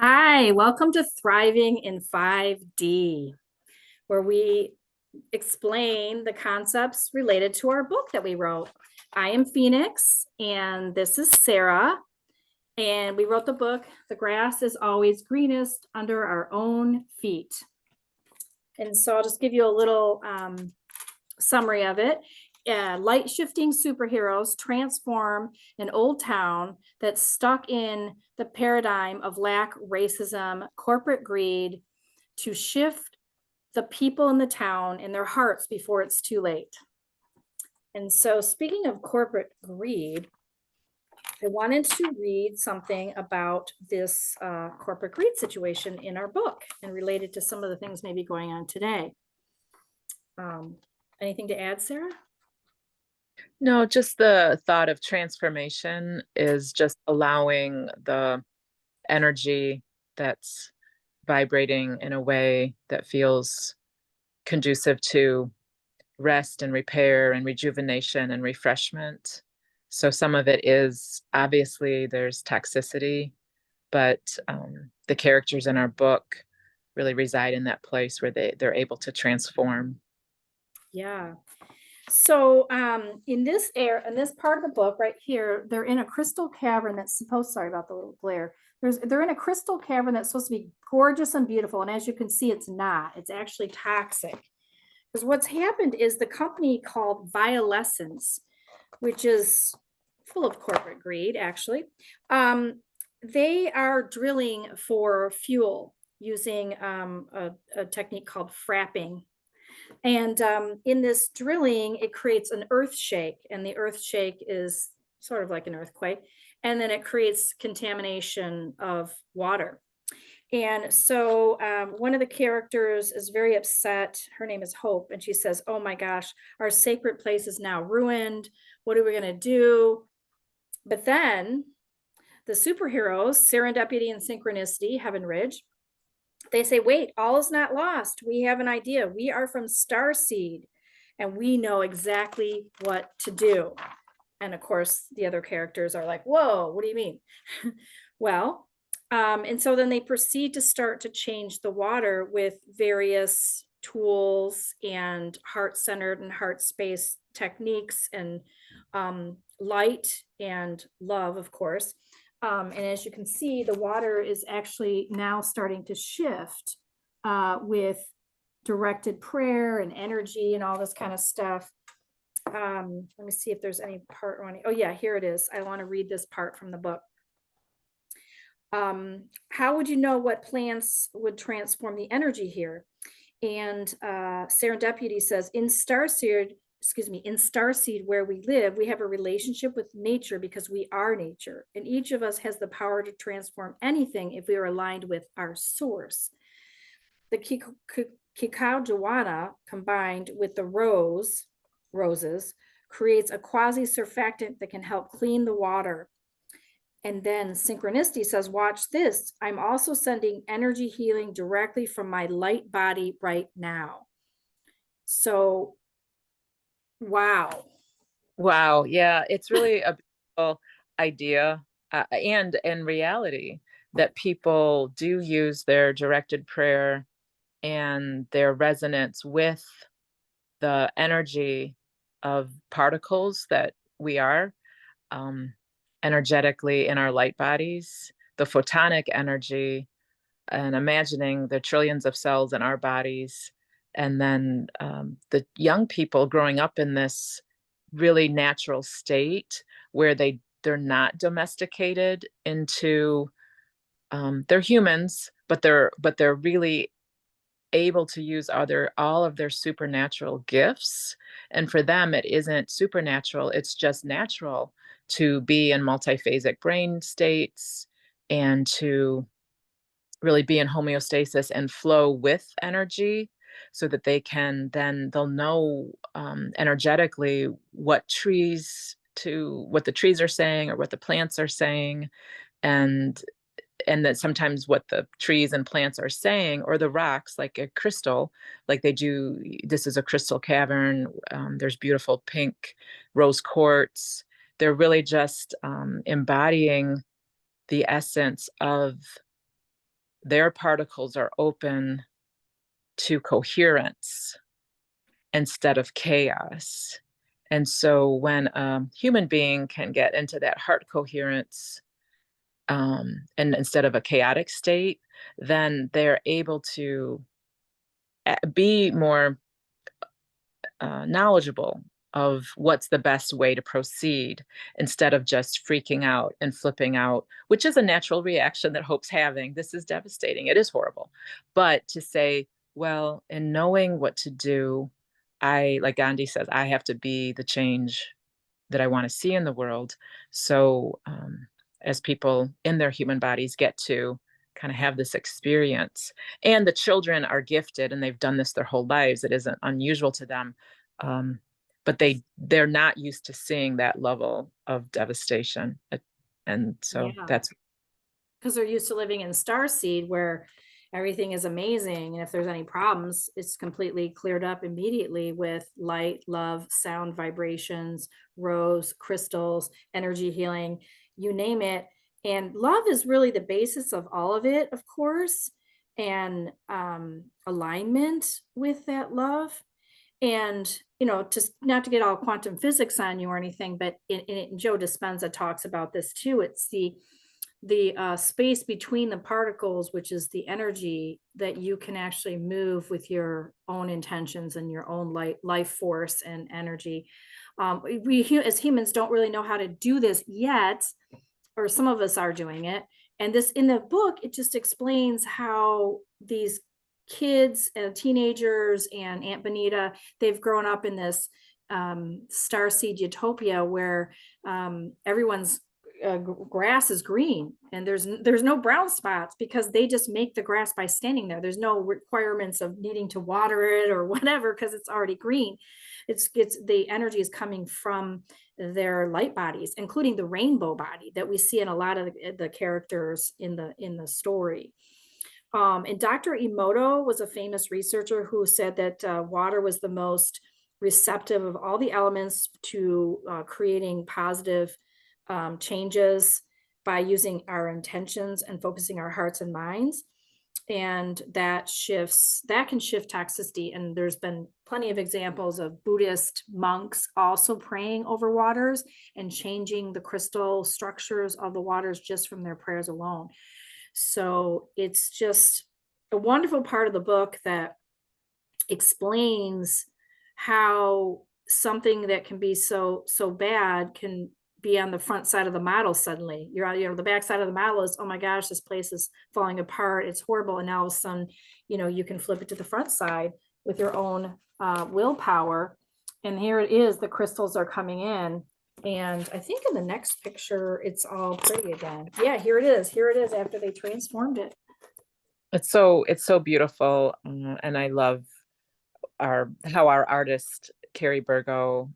Hi, welcome to Thriving in 5D, where we explain the concepts related to our book that we wrote. I am Phoenix, and this is Sarah. And we wrote the book, The Grass is Always Greenest Under Our Own Feet. And so I'll just give you a little summary of it. Light shifting superheroes transform an old town that's stuck in the paradigm of lack, racism, corporate greed to shift the people in the town in their hearts before it's too late. And so, speaking of corporate greed, I wanted to read something about this corporate greed situation in our book and related to some of the things maybe going on today. Um, Anything to add, Sarah? No, just the thought of transformation is just allowing the energy that's vibrating in a way that feels conducive to rest and repair and rejuvenation and refreshment. So some of it is obviously there's toxicity, but the characters in our book really reside in that place where they're able to transform. Yeah. So in this part of the book right here, they're in a crystal cavern that's supposed, sorry about the little glare. They're in a crystal cavern that's supposed to be gorgeous and beautiful. And as you can see, it's not. It's actually toxic. Because what's happened is the company called Violescence, which is full of corporate greed, actually. They are drilling for fuel using a technique called frapping, and in this drilling, it creates an earth shake, and the earth shake is sort of like an earthquake. And then it creates contamination of water. And so one of the characters is very upset. Her name is Hope, and she says, "Oh my gosh, our sacred place is now ruined. What are we going to do?" But then the superheroes, Serendipity and Synchronicity, Heaven Ridge, they say, wait, all is not lost. We have an idea. We are from Starseed and we know exactly what to do. And of course, the other characters are like, whoa, what do you mean? Well, and so then they proceed to start to change the water with various tools and heart centered and heart space techniques and light and love, of course. And as you can see, the water is actually now starting to shift with directed prayer and energy and all this kind of stuff. Let me see if there's any part on it. Oh yeah, here it is. I want to read this part from the book. How would you know what plants would transform the energy here? And Serendipity says, in Starseed, where we live, we have a relationship with nature because we are nature. And each of us has the power to transform anything if we are aligned with our source. The Kikau combined with the roses creates a quasi surfactant that can help clean the water. And then Synchronicity says, watch this. I'm also sending energy healing directly from my light body right now. So, wow. Wow, yeah, it's really a beautiful idea and reality that people do use their directed prayer and their resonance with the energy of particles that we are um, energetically in our light bodies, the photonic energy, and imagining the trillions of cells in our bodies. And then the young people growing up in this really natural state where they're not domesticated into they're humans, but they're really able to use all of their supernatural gifts. And for them it isn't supernatural, it's just natural to be in multiphasic brain states and to really be in homeostasis and flow with energy so that they'll know energetically what the trees are saying or what the plants are saying, and that sometimes what the trees and plants are saying, or the rocks, like a crystal, like they do. This is a crystal cavern. There's beautiful pink rose quartz. They're really just embodying the essence of their particles are open to coherence instead of chaos. And so when a human being can get into that heart coherence, and instead of a chaotic state, then they're able to be more knowledgeable of what's the best way to proceed instead of just freaking out and flipping out, which is a natural reaction that Hope's having. This is devastating. It is horrible. But to say, well, in knowing what to do, like Gandhi says, I have to be the change that I want to see in the world. So as people in their human bodies get to kind of have this experience, and the children are gifted and they've done this their whole lives, it isn't unusual to them, but they're not used to seeing that level of devastation. And so Yeah. that's Because they're used to living in starseed where everything is amazing. And if there's any problems, it's completely cleared up immediately with light, love, sound, vibrations, rose, crystals, energy healing, you name it. And love is really the basis of all of it, of course, and alignment with that love. And, just not to get all quantum physics on you or anything, but in Joe Dispenza talks about this too. It's the space between the particles, which is the energy that you can actually move with your own intentions and your own life force and energy. We as humans don't really know how to do this yet, or some of us are doing it. And this in the book, it just explains how these kids and teenagers and Aunt Benita, they've grown up in this starseed utopia where everyone's grass is green and there's no brown spots because they just make the grass by standing there. There's no requirements of needing to water it or whatever because it's already green. It's the energy is coming from their light bodies, including the rainbow body that we see in a lot of the characters in the story. And Dr. Emoto was a famous researcher who said that water was the most receptive of all the elements to creating positive changes by using our intentions and focusing our hearts and minds. And that can shift toxicity. And there's been plenty of examples of Buddhist monks also praying over waters and changing the crystal structures of the waters just from their prayers alone. So it's just a wonderful part of the book that explains how something that can be so bad can be on the front side of the model. Suddenly you're the back side of the model is, oh my gosh, this place is falling apart, it's horrible. And now all of a sudden, you can flip it to the front side with your own willpower. And here it is, the crystals are coming in. And I think in the next picture, it's all pretty again. Yeah, here it is. Here it is after they transformed it. it's so beautiful. And I love how our artist Carrie Burgo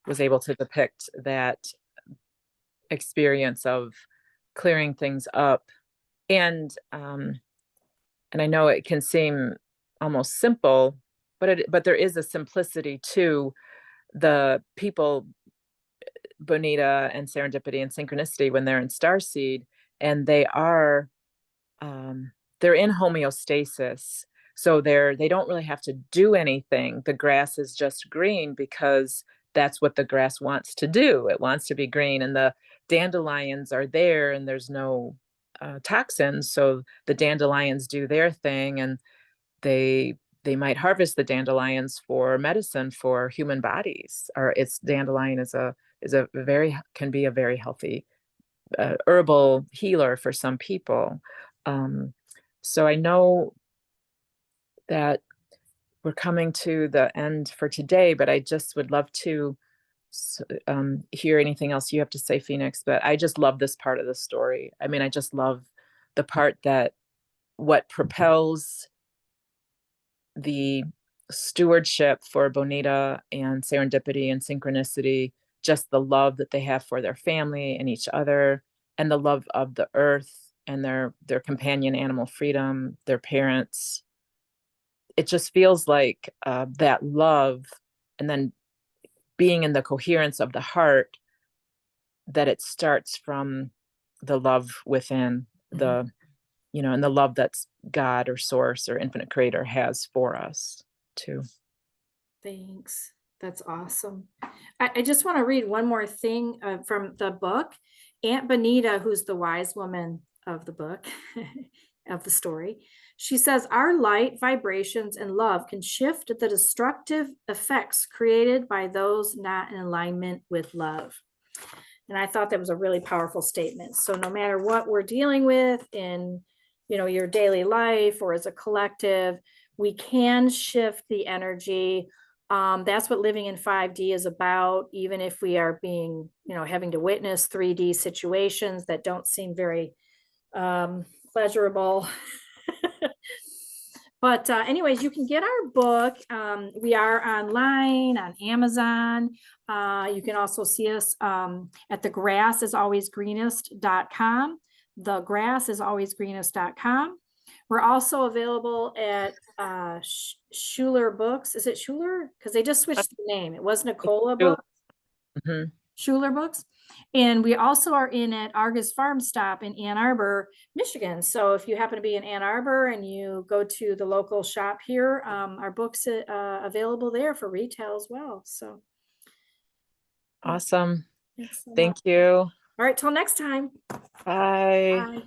was able to depict that experience of clearing things up. And I know it can seem almost simple, but there is a simplicity to the people, Bonita and Serendipity and Synchronicity, when they're in Starseed, and they're in homeostasis. So they don't really have to do anything. The grass is just green because that's what the grass wants to do. It wants to be green, and the dandelions are there, and there's no toxins. So the dandelions do their thing, and they might harvest the dandelions for medicine for human bodies. Or its dandelion can be a very healthy herbal healer for some people. So I know that we're coming to the end for today, but I just would love to hear anything else you have to say, Phoenix. But I just love this part of the story. I mean, I just love the part that what propels the stewardship for Bonita and Serendipity and Synchronicity, just the love that they have for their family and each other, and the love of the earth and their companion animal Freedom, their parents. It just feels like that love, and then being in the coherence of the heart, that it starts from the love within, the and the love that's God or source or infinite creator has for us too. Thanks. That's awesome. I just want to read one more thing from the book. Aunt Benita, who's the wise woman of the book, of the story, she says, our light, vibrations, and love can shift the destructive effects created by those not in alignment with love. And I thought that was a really powerful statement. So no matter what we're dealing with in, your daily life or as a collective, we can shift the energy. That's what living in 5D is about, even if we are being, having to witness 3D situations that don't seem very pleasurable. But anyways, you can get our book. We are online on Amazon. You can also see us at thegrassalwaysgreenest.com. Thegrassalwaysgreenest.com. We're also available at Schuler Books. Is it Schuler? Because they just switched the name. It was Nicola Books. Mm-hmm. Schuler Books. And we also are in at Argus Farm Stop in Ann Arbor, Michigan. So if you happen to be in Ann Arbor and you go to the local shop here, our books available there for retail as well. So awesome. thanks so Thank much. you. All right, till next time. Bye. Bye.